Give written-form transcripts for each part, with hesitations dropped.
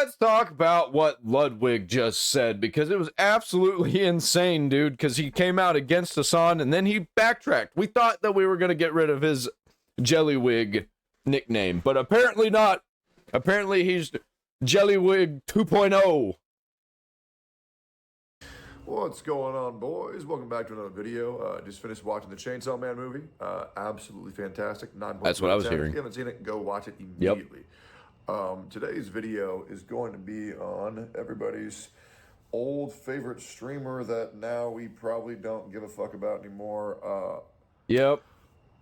let's talk about what Ludwig just said, because it was absolutely insane, dude, because he came out against Hasan and then he backtracked. We thought that we were going to get rid of his Jellywig nickname, but apparently not. Apparently he's Jellywig 2.0. What's going on, boys? Welcome back to another video. Just finished watching the Chainsaw Man movie. Absolutely fantastic. 9 That's what I was hearing. If you haven't seen it, go watch it immediately. Today's video is going to be on everybody's old favorite streamer that now we probably don't give a fuck about anymore.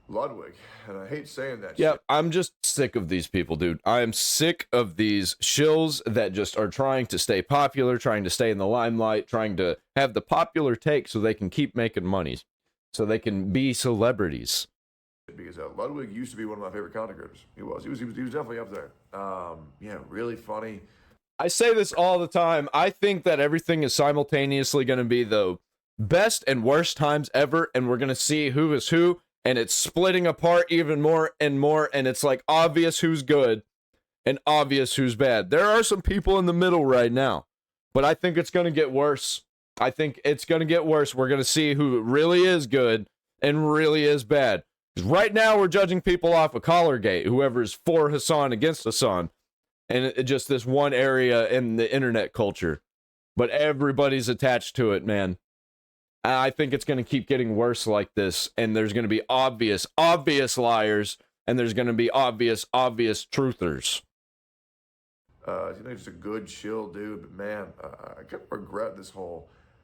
Ludwig. And I hate saying that shit. I'm just sick of these people, dude. I am sick of these shills that just are trying to stay popular, trying to stay in the limelight, trying to have the popular take so they can keep making money, so they can be celebrities. Because Ludwig used to be one of my favorite content creators. He was definitely up there. Yeah, really funny. I say this all the time. I think that everything is simultaneously going to be the best and worst times ever, and we're going to see who is who. And it's splitting apart even more and more, and it's like obvious who's good and obvious who's bad. There are some people in the middle right now, but I think it's going to get worse. I think it's going to get worse. We're going to see who really is good and really is bad. 'Cause right now we're judging people off of Collargate, whoever's for Hasan against Hasan, and it just this one area in the internet culture. But everybody's attached to it, man. I think it's going to keep getting worse like this, and there's going to be obvious liars, and there's going to be obvious truthers. Just a good, chill dude, but man, I kind of regret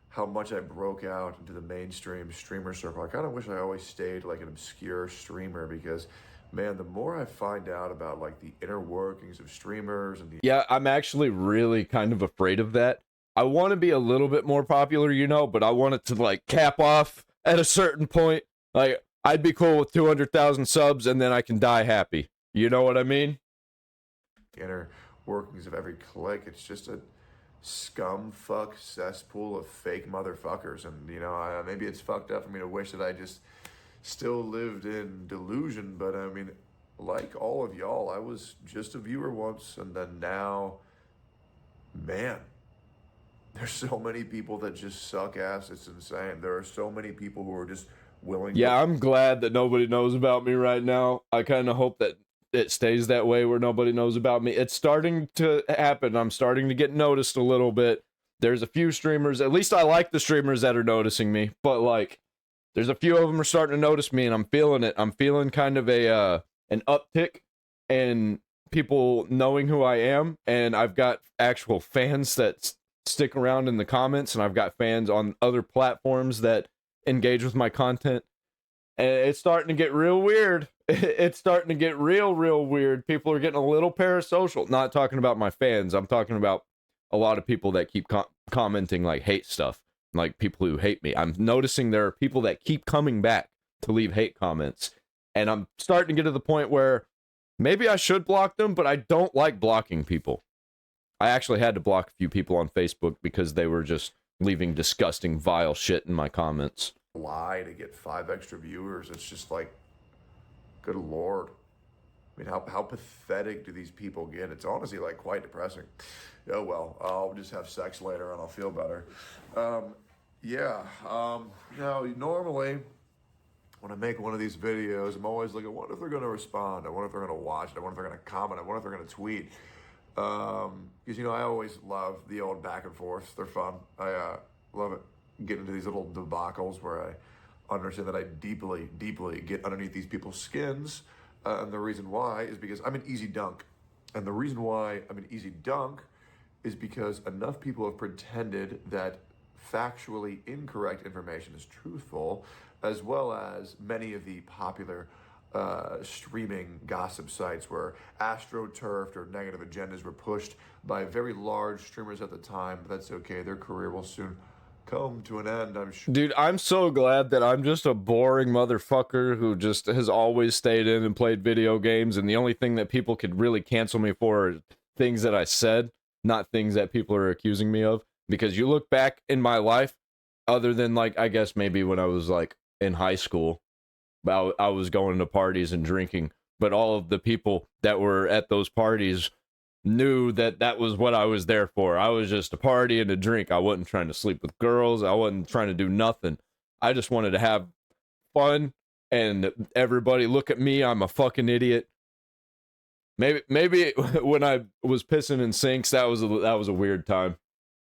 how much I broke out into the mainstream streamer circle. I kind of wish I always stayed like an obscure streamer, because, man, the more I find out about like the inner workings of streamers and Yeah, I'm actually really kind of afraid of that. I want to be a little bit more popular, but I want it to like cap off at a certain point. Like, I'd be cool with 200,000 subs and then I can die happy. You know what I mean? Inner workings of every clique. It's just a scum fuck cesspool of fake motherfuckers. And, maybe it's fucked up for me to wish that I just still lived in delusion. But I mean, like all of y'all, I was just a viewer once, and then now, man, there's so many people that just suck ass. It's insane. There are so many people who are just willing. Yeah, I'm glad that nobody knows about me right now. I kind of hope that it stays that way where nobody knows about me. It's starting to happen. I'm starting to get noticed a little bit. There's a few streamers, at least I like the streamers that are noticing me, but like there's a few of them are starting to notice me, and I'm feeling it. I'm feeling kind of an uptick in people knowing who I am, and I've got actual fans that stick around in the comments, and I've got fans on other platforms that engage with my content, and it's starting to get real weird. It's starting to get real weird. People are getting a little parasocial. Not talking about my fans, I'm talking about a lot of people that keep commenting like hate stuff, like people who hate me. I'm noticing there are people that keep coming back to leave hate comments, and I'm starting to get to the point where maybe I should block them, but I don't like blocking people. I actually had to block a few people on Facebook because they were just leaving disgusting, vile shit in my comments. Lie to get 5 extra viewers. It's just like, good Lord. I mean, how pathetic do these people get? It's honestly like quite depressing. Oh well, I'll just have sex later and I'll feel better. Now, normally when I make one of these videos, I'm always like, I wonder if they're going to respond. I wonder if they're going to watch it. I wonder if they're going to comment. I wonder if they're going to tweet. Because, I always love the old back and forth. They're fun. I love it. Get into these little debacles where I understand that I deeply get underneath these people's skins. And the reason why is because I'm an easy dunk. And the reason why I'm an easy dunk is because enough people have pretended that factually incorrect information is truthful, as well as many of the popular streaming gossip sites where astroturfed or negative agendas were pushed by very large streamers at the time. But that's okay. Their career will soon come to an end, I'm sure. Dude, I'm so glad that I'm just a boring motherfucker who just has always stayed in and played video games, and the only thing that people could really cancel me for are things that I said, not things that people are accusing me of. Because you look back in my life, other than like, I guess maybe when I was like in high school, I was going to parties and drinking, but all of the people that were at those parties knew that that was what I was there for. I was just a party and a drink. I wasn't trying to sleep with girls. I wasn't trying to do nothing. I just wanted to have fun and everybody look at me. I'm a fucking idiot. Maybe when I was pissing in sinks, that was a weird time.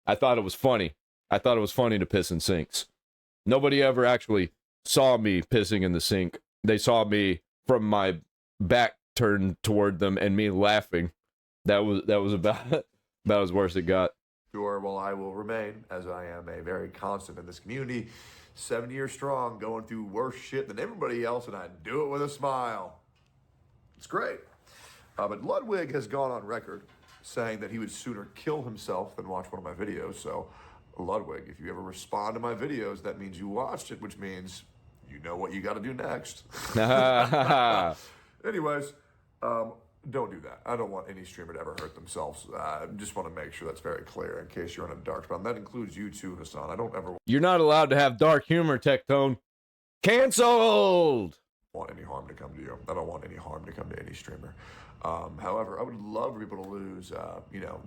I thought it was funny. I thought it was funny to piss in sinks. Nobody ever actually saw me pissing in the sink. They saw me from my back turned toward them and me laughing. That was about as worse it got. Sure, well, I will remain, as I am a very constant in this community, 7 years strong, going through worse shit than everybody else, and I do it with a smile. It's great. But Ludwig has gone on record saying that he would sooner kill himself than watch one of my videos. So, Ludwig, if you ever respond to my videos, that means you watched it, which means you know what you got to do next. Anyways, don't do that. I don't want any streamer to ever hurt themselves. I just want to make sure that's very clear in case you're on a dark spot. And that includes you too, Hasan. I don't ever You're not allowed to have dark humor, Tectone. Canceled! want any harm to come to you. I don't want any harm to come to any streamer. However, I would love for people to lose,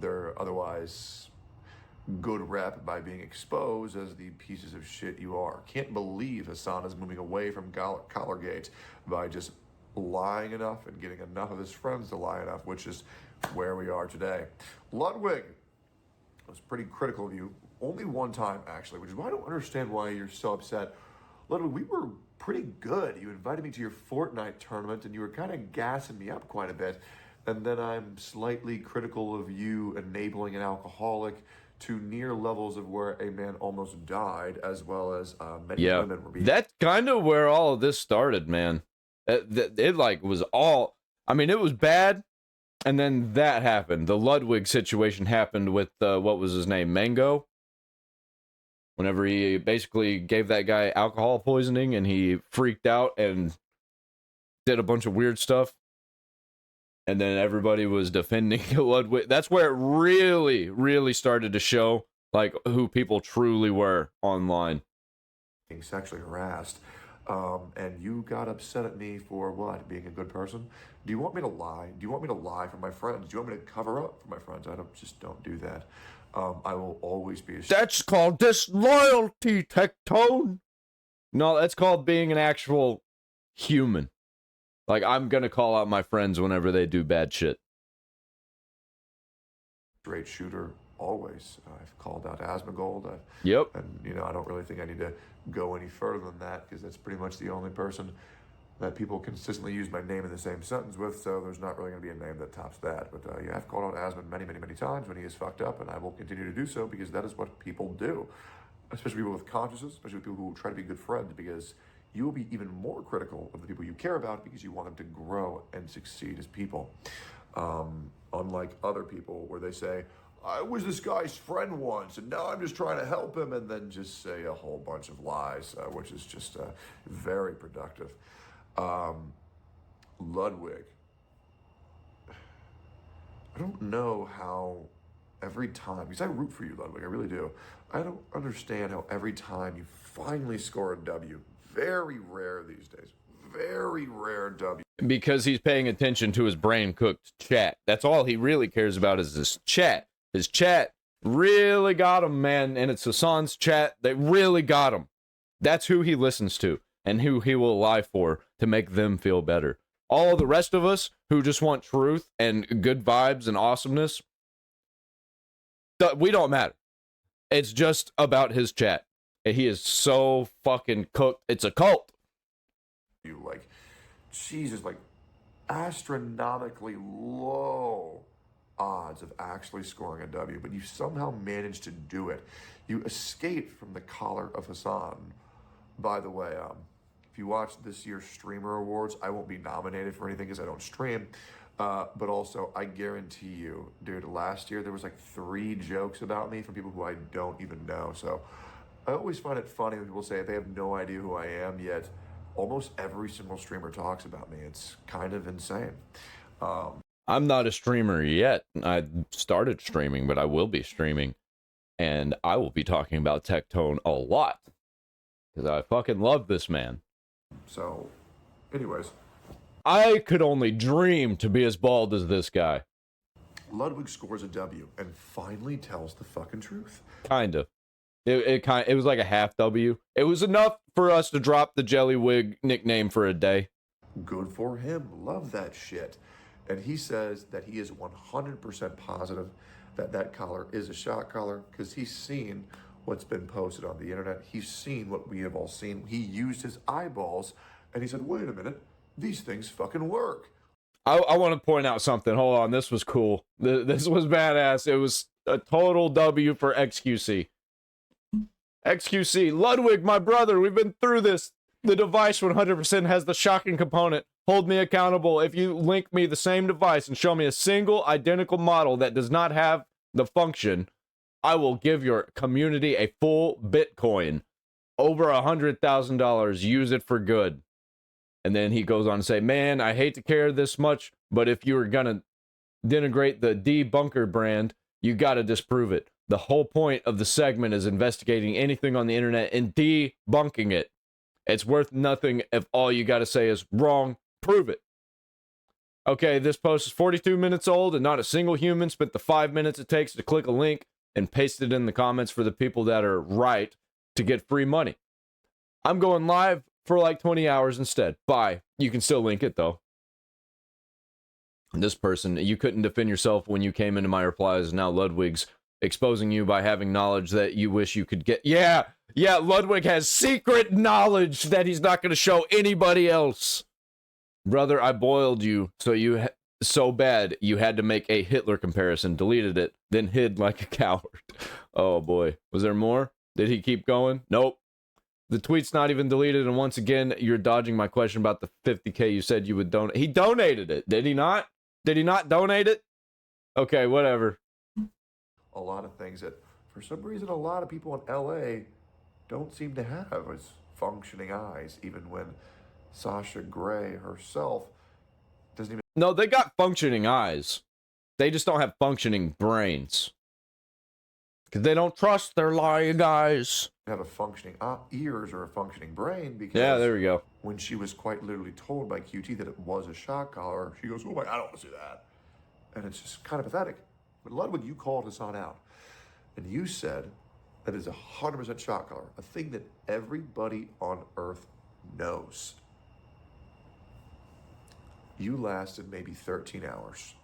their otherwise good rep by being exposed as the pieces of shit you are. Can't believe Hasan is moving away from Collargate by just lying enough and getting enough of his friends to lie enough, which is where we are today. Ludwig was pretty critical of you only one time, actually, which is why I don't understand why you're so upset. Ludwig, we were pretty good. You invited me to your Fortnite tournament, and you were kind of gassing me up quite a bit. And then I'm slightly critical of you enabling an alcoholic to near levels of where a man almost died, as well as many women were being... That's kind of where all of this started, man. It like was all... I mean, it was bad, and then that happened. The Ludwig situation happened with, what was his name, Mango? Whenever he basically gave that guy alcohol poisoning, and he freaked out and did a bunch of weird stuff. And then everybody was defending Ludwig. That's where it really, really started to show, like, who people truly were online. Being sexually harassed. And you got upset at me for what? Being a good person? Do you want me to lie? Do you want me to lie for my friends? Do you want me to cover up for my friends? I don't do that. I will always be ashamed. That's called disloyalty, Tectone. No, that's called being an actual human. Like, I'm gonna call out my friends whenever they do bad shit. Straight shooter, always. I've called out Asmongold. Yep. And, I don't really think I need to go any further than that, because that's pretty much the only person that people consistently use my name in the same sentence with, so there's not really going to be a name that tops that. But yeah, I've called out Asmon many, many, many times when he is fucked up, and I will continue to do so, because that is what people do. Especially people with consciences, especially people who try to be good friends, because you will be even more critical of the people you care about because you want them to grow and succeed as people. Unlike other people where they say, I was this guy's friend once, and now I'm just trying to help him, and then just say a whole bunch of lies, which is just very productive. Ludwig. I don't know how every time, because I root for you, Ludwig, I really do. I don't understand how every time you finally score a W, very rare these days, very rare W. Because he's paying attention to his brain-cooked chat. That's all he really cares about is his chat. His chat really got him, man, and it's Hasan's chat that really got him. That's who he listens to, and who he will lie for to make them feel better. All the rest of us who just want truth and good vibes and awesomeness, we don't matter. It's just about his chat. And he is so fucking cooked. It's a cult. You like, Jesus, like astronomically low odds of actually scoring a W, but you somehow managed to do it. You escaped from the collar of Hasan. By the way, if you watch this year's Streamer Awards, I won't be nominated for anything because I don't stream. But also, I guarantee you, dude, last year there was like 3 jokes about me from people who I don't even know. So I always find it funny when people say they have no idea who I am, yet almost every single streamer talks about me. It's kind of insane. I'm not a streamer yet. I started streaming, but I will be streaming. And I will be talking about Tectone a lot. Because I fucking love this man. So, anyways. I could only dream to be as bald as this guy. Ludwig scores a W and finally tells the fucking truth. Kind of. It was like a half W. It was enough for us to drop the Jellywig nickname for a day. Good for him. Love that shit. And he says that he is 100% positive that that collar is a shot collar because he's seen what's been posted on the internet. He's seen what we have all seen. He used his eyeballs and he said, wait a minute, these things fucking work. I want to point out something. Hold on. This was cool. This was badass. It was a total W for XQC. XQC, Ludwig, my brother, we've been through this. The device 100% has the shocking component. Hold me accountable. If you link me the same device and show me a single identical model that does not have the function, I will give your community a full Bitcoin. Over $100,000. Use it for good. And then he goes on to say, man, I hate to care this much, but if you were going to denigrate the debunker brand, you got to disprove it. The whole point of the segment is investigating anything on the internet and debunking it. It's worth nothing if all you got to say is wrong. Prove it. Okay, this post is 42 minutes old and not a single human spent the 5 minutes it takes to click a link and paste it in the comments for the people that are right to get free money. I'm going live for like 20 hours instead. Bye. You can still link it though. This person, you couldn't defend yourself when you came into my replies. Now Ludwig's exposing you by having knowledge that you wish you could get. Yeah, Ludwig has secret knowledge that he's not going to show anybody else. Brother, I boiled you so bad you had to make a Hitler comparison, deleted it, then hid like a coward. Oh boy. Was there more? Did he keep going? Nope. The tweet's not even deleted, and once again, you're dodging my question about the 50K you said you would donate. He donated it, did he not? Did he not donate it? Okay, whatever. A lot of things that, for some reason, a lot of people in LA don't seem to have as functioning eyes, even when Sasha Grey herself doesn't even... No, they got functioning eyes. They just don't have functioning brains. Because they don't trust their lying eyes. Have a functioning ears or a functioning brain because yeah, there we go. When she was quite literally told by QT that it was a shock collar, she goes, oh my, I don't want to see that. And it's just kind of pathetic. But Ludwig, you called Hasan out and you said that is 100% shock collar, a thing that everybody on earth knows. You lasted maybe 13 hours.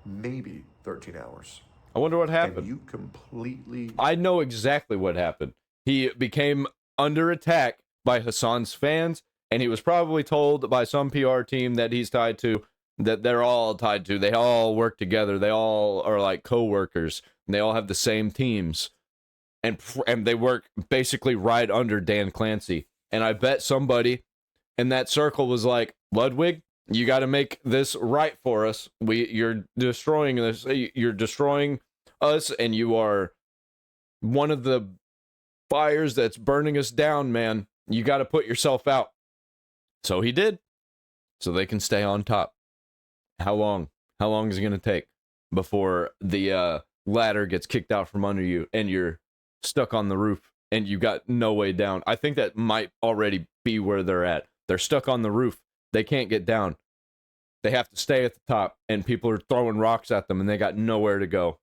Maybe 13 hours. I wonder what happened. And you completely... I know exactly what happened. He became under attack by Hasan's fans, and he was probably told by some PR team that he's tied to, that they're all tied to. They all work together. They all are like co-workers, and they all have the same teams. And they work basically right under Dan Clancy. And I bet somebody in that circle was like, Ludwig, you got to make this right for us. You're destroying this. You're destroying us, and you are one of the fires that's burning us down, man. You got to put yourself out. So he did. So they can stay on top. How long? How long is it going to take before the ladder gets kicked out from under you and you're stuck on the roof and you got no way down? I think that might already be where they're at. They're stuck on the roof. They can't get down. They have to stay at the top, and people are throwing rocks at them, and they got nowhere to go.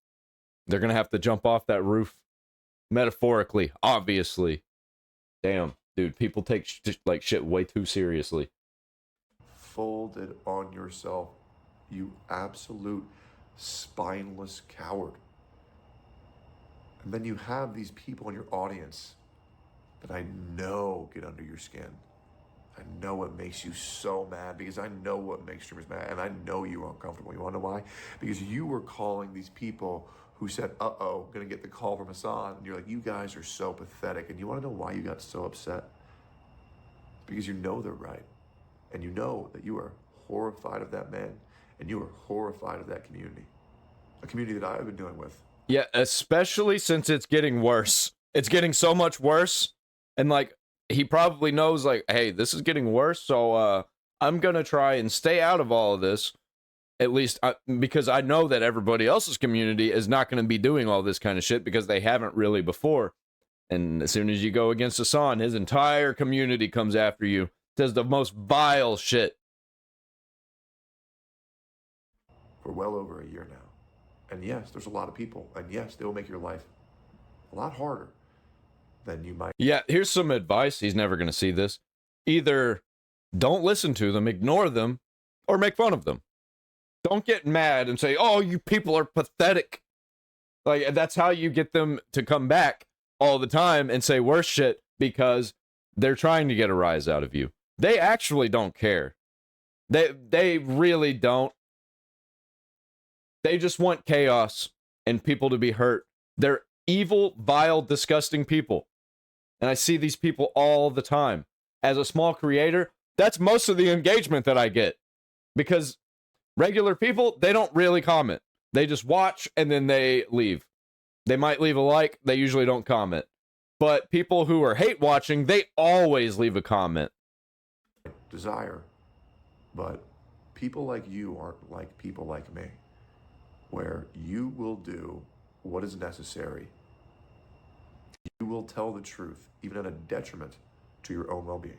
They're going to have to jump off that roof, metaphorically, obviously. Damn, dude, people take shit way too seriously. Folded on yourself, you absolute spineless coward. And then you have these people in your audience that I know get under your skin. I know what makes you so mad because I know what makes streamers mad, and I know you are uncomfortable. You want to know why? Because you were calling these people who said, uh-oh, gonna get the call from Hasan, and you're like, you guys are so pathetic. And you want to know why you got so upset? Because you know they're right. And you know that you are horrified of that man, and you are horrified of that community. A community that I've been dealing with. Yeah, especially since it's getting worse. It's getting so much worse, and like, he probably knows, like, hey, this is getting worse, so I'm going to try and stay out of all of this, at least because I know that everybody else's community is not going to be doing all this kind of shit because they haven't really before. And as soon as you go against Hasan, his entire community comes after you, says the most vile shit. for well over a year now. And yes, there's a lot of people. And yes, they will make your life a lot harder than you might. Yeah, here's some advice. He's never going to see this. Either don't listen to them, ignore them, or make fun of them. Don't get mad and say, oh, you people are pathetic. Like, that's how you get them to come back all the time and say worse shit, because they're trying to get a rise out of you. They actually don't care. They really don't. They just want chaos and people to be hurt. They're evil, vile, disgusting people. And I see these people all the time. As a small creator, that's most of the engagement that I get. Because regular people, they don't really comment. They just watch and then they leave. They might leave a like. They usually don't comment. But people who are hate watching, they always leave a comment. Desire. But people like you aren't like people like me, where you will do what is necessary. You will tell the truth, even at a detriment to your own well-being.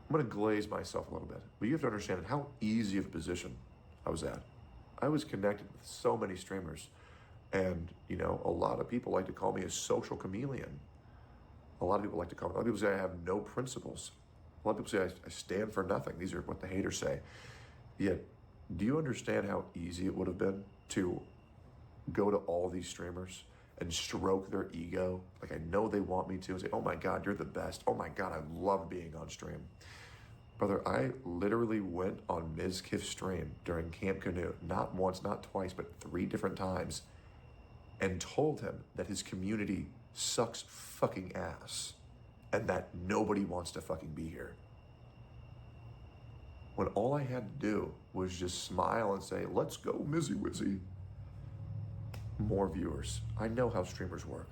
I'm going to glaze myself a little bit, but you have to understand how easy of a position I was at. I was connected with so many streamers, and, you know, a lot of people like to call me a social chameleon. A lot of people like to call me, a lot of people say I have no principles. A lot of people say I stand for nothing. These are what the haters say. Yet, do you understand how easy it would have been to go to all these streamers and stroke their ego? Like, I know they want me to, and say, oh my God, you're the best. Oh my God, I love being on stream. Brother, I literally went on Ms. Kiff's stream during Camp Canoe, not once, not twice, but 3 different times, and told him that his community sucks fucking ass and that nobody wants to fucking be here. When all I had to do was just smile and say, let's go, Mizzy Wizzy. More viewers. I know how streamers work.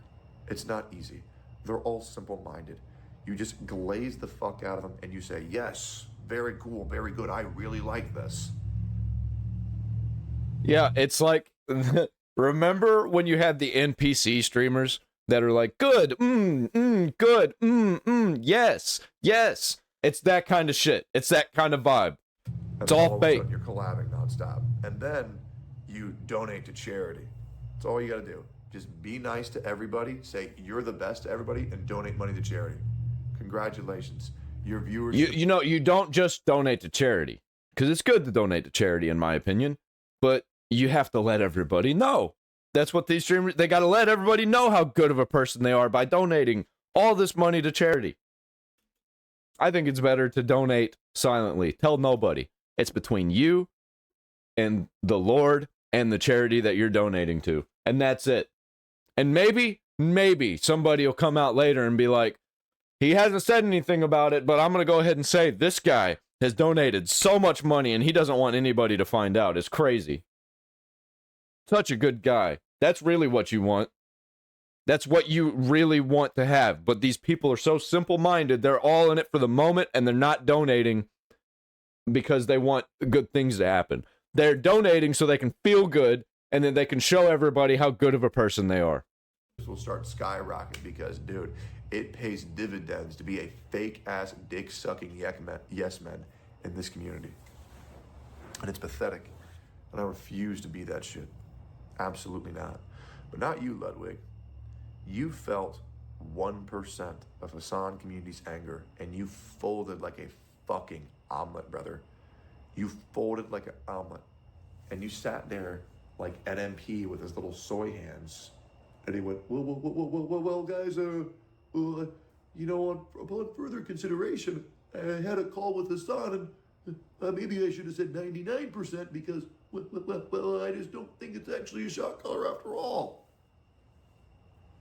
It's not easy. They're all simple-minded. You just glaze the fuck out of them and you say, yes, very cool, very good. I really like this. Yeah, it's like, remember when you had the NPC streamers that are like, good, good, yes, yes. It's that kind of shit. It's that kind of vibe. It's all fake. You're collabing nonstop. And then you donate to charity. That's all you got to do. Just be nice to everybody, say you're the best to everybody, and donate money to charity. Congratulations. Your viewers... You know, you don't just donate to charity, because it's good to donate to charity, in my opinion, but you have to let everybody know. That's what these streamers... They got to let everybody know how good of a person they are by donating all this money to charity. I think it's better to donate silently. Tell nobody. It's between you and the Lord and the charity that you're donating to. And that's it. And maybe somebody will come out later and be like, he hasn't said anything about it, but I'm going to go ahead and say this guy has donated so much money and he doesn't want anybody to find out. It's crazy. Such a good guy. That's really what you want. That's what you really want to have. But these people are so simple-minded. They're all in it for the moment, and they're not donating because they want good things to happen. They're donating so they can feel good, and then they can show everybody how good of a person they are. This will start skyrocketing because, dude, it pays dividends to be a fake-ass, dick-sucking yes men in this community. And it's pathetic. And I refuse to be that shit. Absolutely not. But not you, Ludwig. You felt 1% of Hasan community's anger, and you folded like a fucking omelet, brother. You folded like an omelet. And you sat there like NMP with his little soy hands. And he went, well, guys, you know, upon further consideration, I had a call with Hasan, and maybe I should have said 99% because, well, I just don't think it's actually a shot caller after all.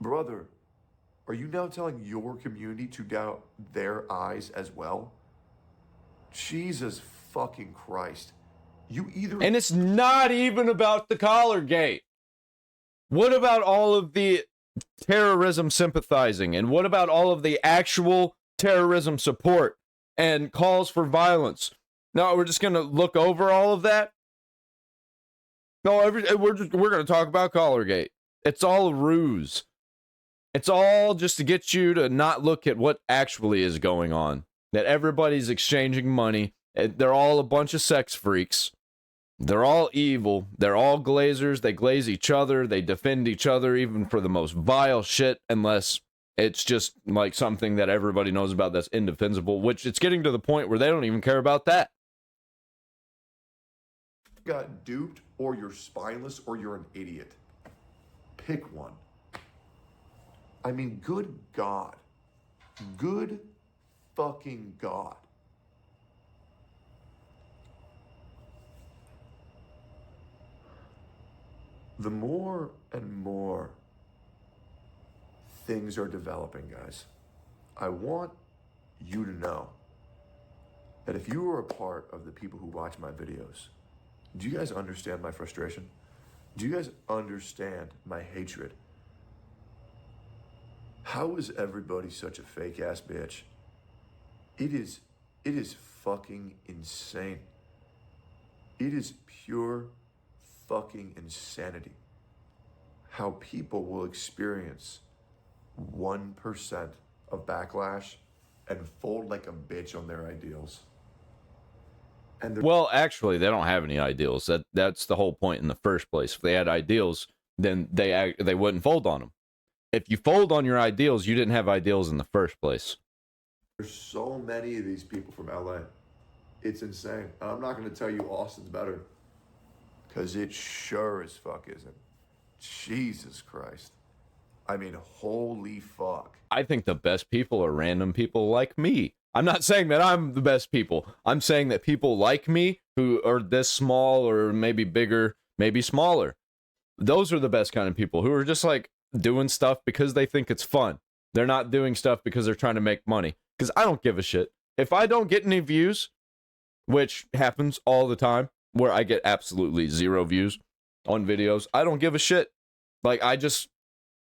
Brother, are you now telling your community to doubt their eyes as well? Jesus fucking Christ. You either... And it's not even about the collar gate. What about all of the terrorism sympathizing? And what about all of the actual terrorism support and calls for violence? No, we're just going to look over all of that? No, we're going to talk about Collargate. It's all a ruse. It's all just to get you to not look at what actually is going on. That everybody's exchanging money. They're all a bunch of sex freaks. They're all evil. They're all glazers. They glaze each other. They defend each other even for the most vile shit, unless it's just like something that everybody knows about that's indefensible, which it's getting to the point where they don't even care about that. Got duped, or you're spineless, or you're an idiot. Pick one. I mean, good God. Good fucking God. The more and more things are developing, guys, I want you to know that if you are a part of the people who watch my videos, do you guys understand my frustration? Do you guys understand my hatred? How is everybody such a fake ass bitch? It is fucking insane. It is pure fucking insanity how people will experience 1% of backlash and fold like a bitch on their ideals. And well, actually, they don't have any ideals. That's the whole point in the first place. If they had ideals, then they wouldn't fold on them. If you fold on your ideals, you didn't have ideals in the first place. There's so many of these people from LA. It's insane. And I'm not going to tell you Austin's better, because it sure as fuck isn't. Jesus Christ. I mean, holy fuck. I think the best people are random people like me. I'm not saying that I'm the best people. I'm saying that people like me who are this small or maybe bigger, maybe smaller. Those are the best kind of people who are just like doing stuff because they think it's fun. They're not doing stuff because they're trying to make money. Because I don't give a shit. If I don't get any views, which happens all the time, where I get absolutely 0 views on videos, I don't give a shit. Like, I just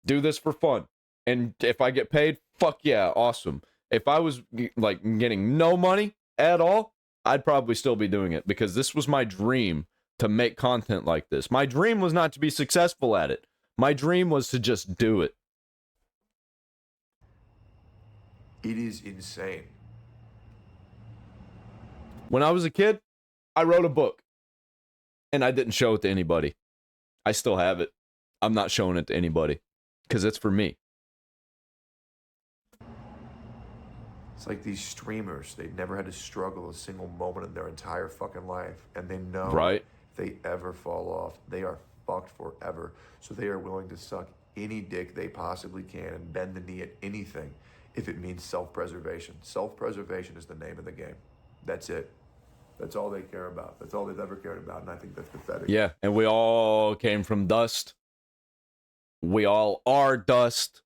do this for fun. And if I get paid, fuck yeah, awesome. If I was like getting no money at all, I'd probably still be doing it, because this was my dream, to make content like this. My dream was not to be successful at it. My dream was to just do it. It is insane. When I was a kid, I wrote a book, and I didn't show it to anybody. I still have it. I'm not showing it to anybody, because it's for me. It's like these streamers, they never had to struggle a single moment in their entire fucking life. And they know Right. if they ever fall off, they are fucked forever. So they are willing to suck any dick they possibly can and bend the knee at anything if it means self-preservation. Self-preservation is the name of the game. That's it. That's all they care about. That's all they've ever cared about. And I think that's pathetic. Yeah, and we all came from dust. We all are dust.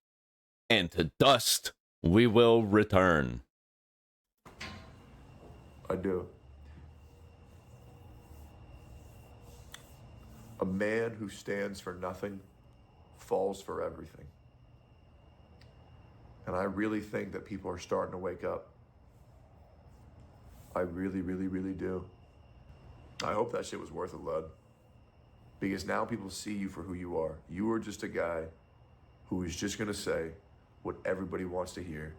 And to dust we will return. I do. A man who stands for nothing falls for everything. And I really think that people are starting to wake up. I really, really, really do. I hope that shit was worth it, Lud. Because now people see you for who you are. You are just a guy who is just gonna say what everybody wants to hear.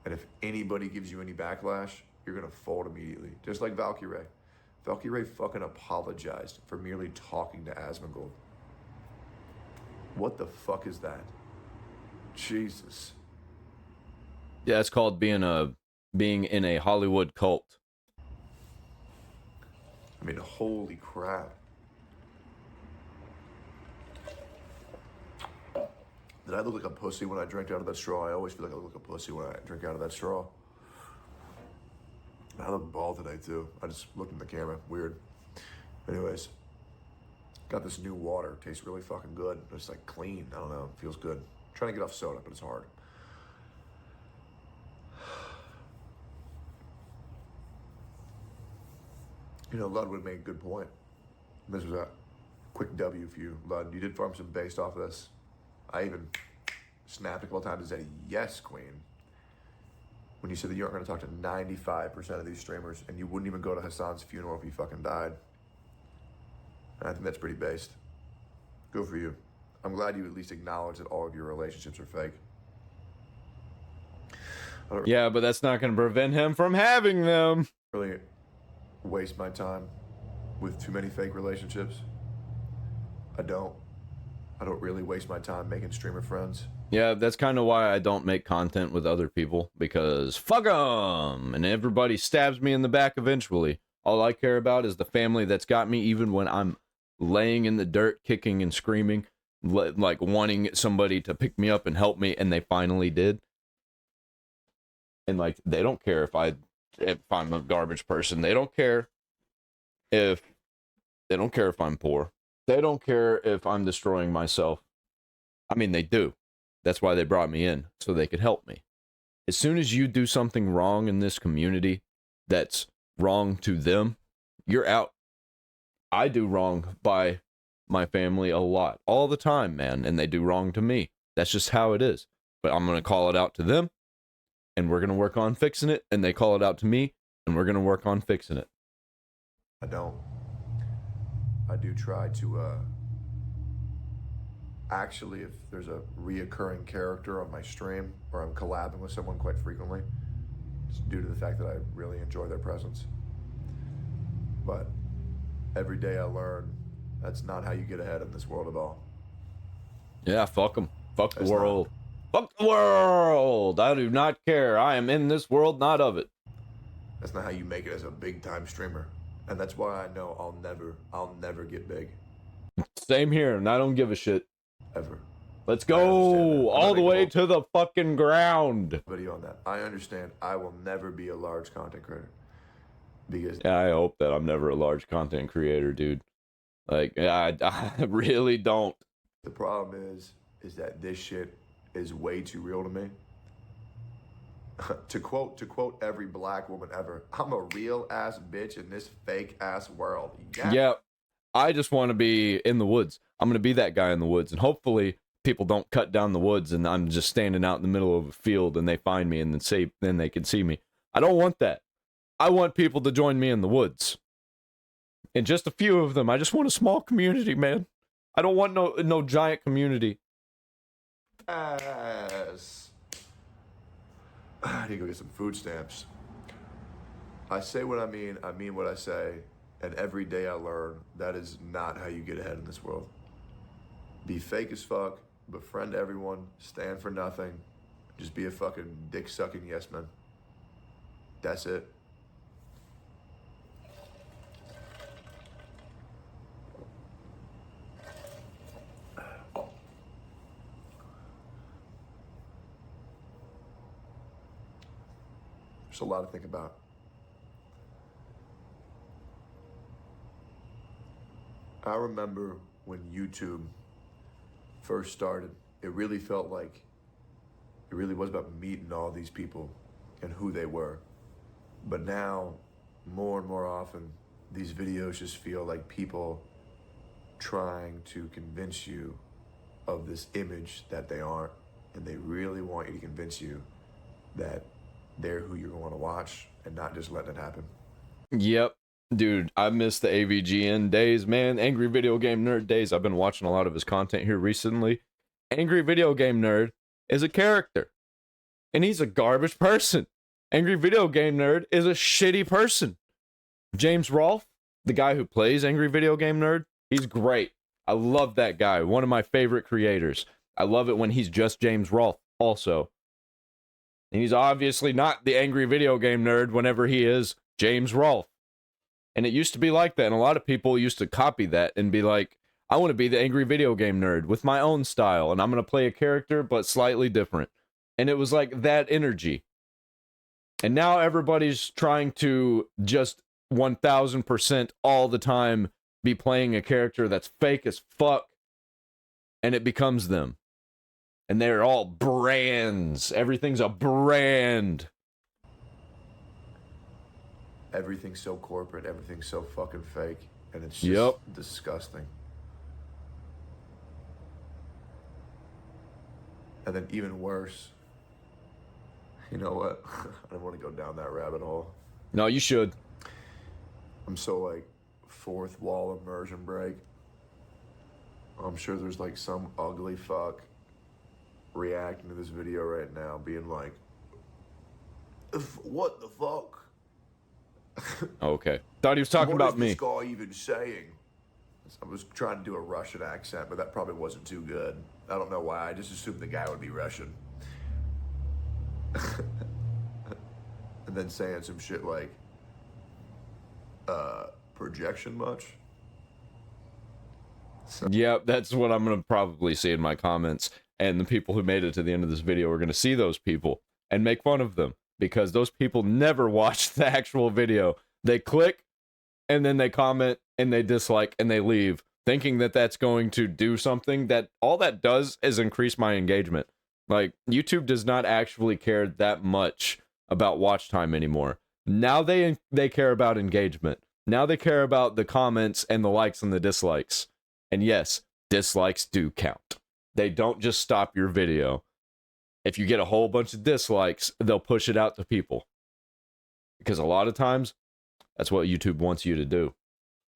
And if anybody gives you any backlash, you're gonna fold immediately. Just like Valkyrie. Valkyrie fucking apologized for merely talking to Asmongold. What the fuck is that? Jesus. Yeah, it's called being in a Hollywood cult. I mean, holy crap. Did I look like a pussy when I drank out of that straw? I always feel like I look like a pussy when I drink out of that straw. I look bald today too. I just looked in the camera. Weird. Anyways, got this new water. Tastes really fucking good. It's like clean. I don't know. It feels good. I'm trying to get off soda, but it's hard. You know, Ludwig made a good point. This was a quick W for you, Lud. You did farm some based off of this. I even snapped a couple times and said, yes, queen. When you said that you aren't going to talk to 95% of these streamers, and you wouldn't even go to Hasan's funeral if he fucking died. And I think that's pretty based. Good for you. I'm glad you at least acknowledge that all of your relationships are fake. Yeah, but that's not going to prevent him from having them. Really waste my time with too many fake relationships. I don't really waste my time making streamer friends. Yeah, that's kind of why I don't make content with other people, because fuck them, and everybody stabs me in the back eventually. All I care about is the family that's got me, even when I'm laying in the dirt, kicking and screaming, like wanting somebody to pick me up and help me, and they finally did. And like, they don't care if I'm a garbage person. They don't care if I'm poor. They don't care if I'm destroying myself. I mean, they do. That's why they brought me in, so they could help me. As soon as you do something wrong in this community that's wrong to them, you're out. I do wrong by my family a lot, all the time, man, and they do wrong to me. That's just how it is. But I'm going to call it out to them, and we're going to work on fixing it, and they call it out to me, and we're going to work on fixing it. I don't. I do try to, actually, if there's a reoccurring character on my stream, or I'm collabing with someone quite frequently, it's due to the fact that I really enjoy their presence. But every day I learn that's not how you get ahead in this world at all. Yeah, fuck them. Fuck the world. Fuck the world! I do not care. I am in this world, not of it. That's not how you make it as a big-time streamer. And that's why I know I'll never get big. Same here, and I don't give a shit. Ever. Let's go all the way to the fucking ground. Video on that. I understand I will never be a large content creator. Because yeah, I hope that I'm never a large content creator, dude. Like, I really don't. The problem is that this shit is way too real to me. to quote every black woman ever, I'm a real ass bitch in this fake ass world. Yeah, I just want to be in the woods. I'm gonna be that guy in the woods, and hopefully people don't cut down the woods and I'm just standing out in the middle of a field and they find me and then they can see me. I don't want that. I want people to join me in the woods. And just a few of them. I just want a small community, man. I don't want no giant community. Yes. I need to go get some food stamps. I say what I mean what I say, and every day I learn that is not how you get ahead in this world. Be fake as fuck, befriend everyone, stand for nothing, just be a fucking dick-sucking yes man. That's it. There's a lot to think about. I remember when YouTube first started, it really felt like it really was about meeting all these people and who they were. But now, more and more often, these videos just feel like people trying to convince you of this image that they aren't, and they really want you to convince you that they're who you're going to watch and not just letting it happen. Yep. Dude, I miss the AVGN days, man. Angry Video Game Nerd days. I've been watching a lot of his content here recently. Angry Video Game Nerd is a character. And he's a garbage person. Angry Video Game Nerd is a shitty person. James Rolfe, the guy who plays Angry Video Game Nerd, he's great. I love that guy. One of my favorite creators. I love it when he's just James Rolfe also. And he's obviously not the Angry Video Game Nerd whenever he is James Rolfe. And it used to be like that, and a lot of people used to copy that and be like, I want to be the Angry Video Game Nerd with my own style, and I'm going to play a character, but slightly different. And it was like that energy. And now everybody's trying to just 1000% all the time be playing a character that's fake as fuck, and it becomes them. And they're all brands. Everything's a brand. Everything's so corporate, everything's so fucking fake, and it's just disgusting. And then even worse, you know what? I don't want to go down that rabbit hole. No, you should. I'm so like fourth wall immersion break. I'm sure there's like some ugly fuck reacting to this video right now, being like, what the fuck? Okay. Thought he was talking What about is me. this guy even saying? I was trying to do a Russian accent, but that probably wasn't too good. I don't know why. I just assumed the guy would be Russian. And then saying some shit like, projection much? So. Yep, that's what I'm going to probably see in my comments. And the people who made it to the end of this video are going to see those people and make fun of them, because those people never watch the actual video. They click and then they comment and they dislike and they leave, thinking that that's going to do something. That all that does is increase my engagement. Like, YouTube does not actually care that much about watch time anymore. Now they care about engagement. Now they care about the comments and the likes and the dislikes. And yes, dislikes do count. They don't just stop your video. If you get a whole bunch of dislikes, they'll push it out to people. Because a lot of times, that's what YouTube wants you to do.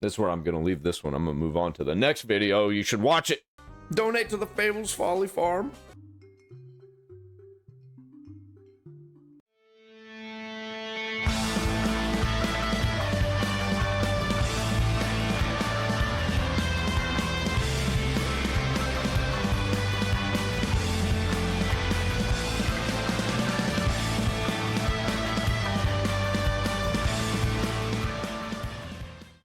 This is where I'm going to leave this one. I'm going to move on to the next video. You should watch it. Donate to the Fables Folly Farm.